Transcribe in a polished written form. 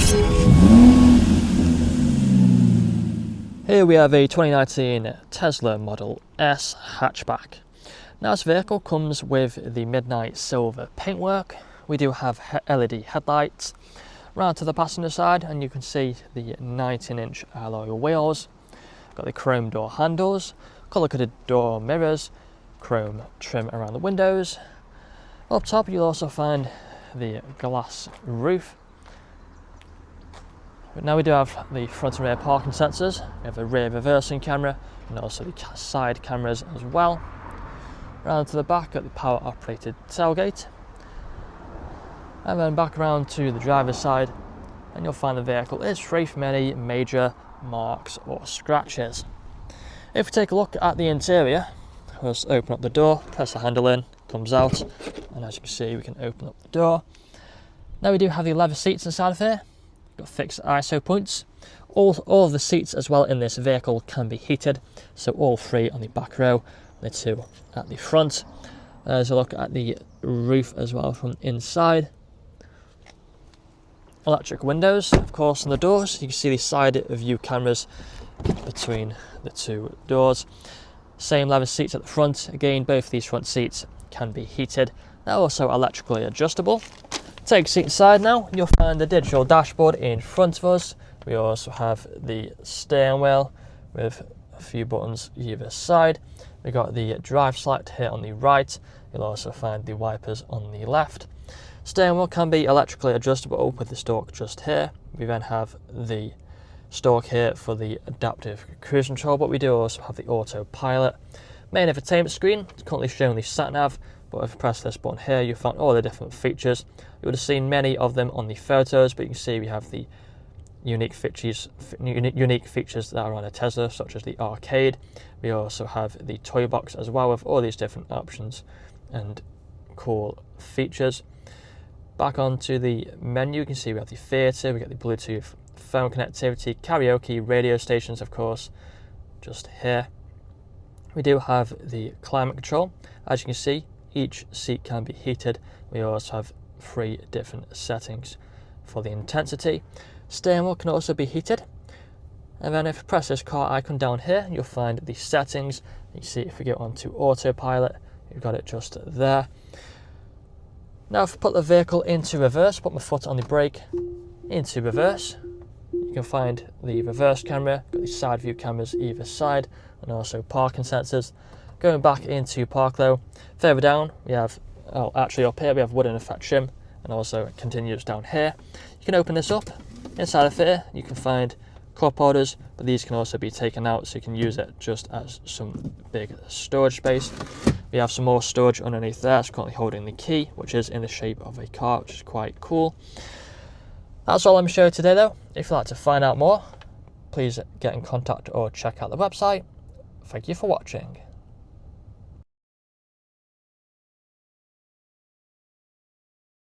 Here we have a 2019 Tesla Model S hatchback. Now this vehicle comes with the midnight silver paintwork. We do have LED headlights. Round to the passenger side and you can see the 19-inch alloy wheels. Got the chrome door handles, colour-coded door mirrors, chrome trim around the windows. Up top you'll also find the glass roof. But now we do have the front and rear parking sensors. We have a rear reversing camera and also the side cameras as well. Round to the back, got the power operated tailgate. And then back around to the driver's side and you'll find the vehicle is free from any major marks or scratches. If we take a look at the interior, we'll just open up the door, press the handle in, comes out, and as you can see we can open up the door. Now we do have the leather seats inside of here. Got fixed ISO points. All of the seats as well in this vehicle can be heated, so all three on the back row, the two at the front. There's a look at the roof as well from inside. Electric windows, of course, on the doors. You can see the side view cameras between the two doors. Same leather seats at the front. Again, both of these front seats can be heated. They're also electrically adjustable. Take a seat inside now, you'll find the digital dashboard in front of us. We also have the steering wheel with a few buttons either side. We've got the drive select here on the right. You'll also find the wipers on the left. Steering wheel can be electrically adjustable with the stalk just here. We then have the stalk here for the adaptive cruise control, but we do also have the autopilot. Main infotainment screen is currently showing the sat nav, but if you press this button here, you'll find all the different features. You would have seen many of them on the photos, but you can see we have the unique features that are on a Tesla, such as the arcade. We also have the toy box as well, with all these different options and cool features. Back onto the menu, you can see we have the theatre, we get the Bluetooth phone connectivity, karaoke, radio stations, of course, just here. We do have the climate control. As you can see, each seat can be heated. We also have 3 different settings for the intensity. Steering wheel can also be heated. And then if you press this car icon down here, you'll find the settings. You see if we go onto autopilot, you've got it just there. Now if I put the vehicle into reverse, put my foot on the brake into reverse, you can find the reverse camera, got the side view cameras either side, and also parking sensors. Going back into park though, further down we have, actually up here we have wooden effect trim, and also it continues down here. You can open this up. Inside of here you can find cup holders, but these can also be taken out so you can use it just as some big storage space. We have some more storage underneath there. It's currently holding the key, which is in the shape of a car, which is quite cool. That's all I'm going to show you today though. If you'd like to find out more, please get in contact or check out the website. Thank you for watching.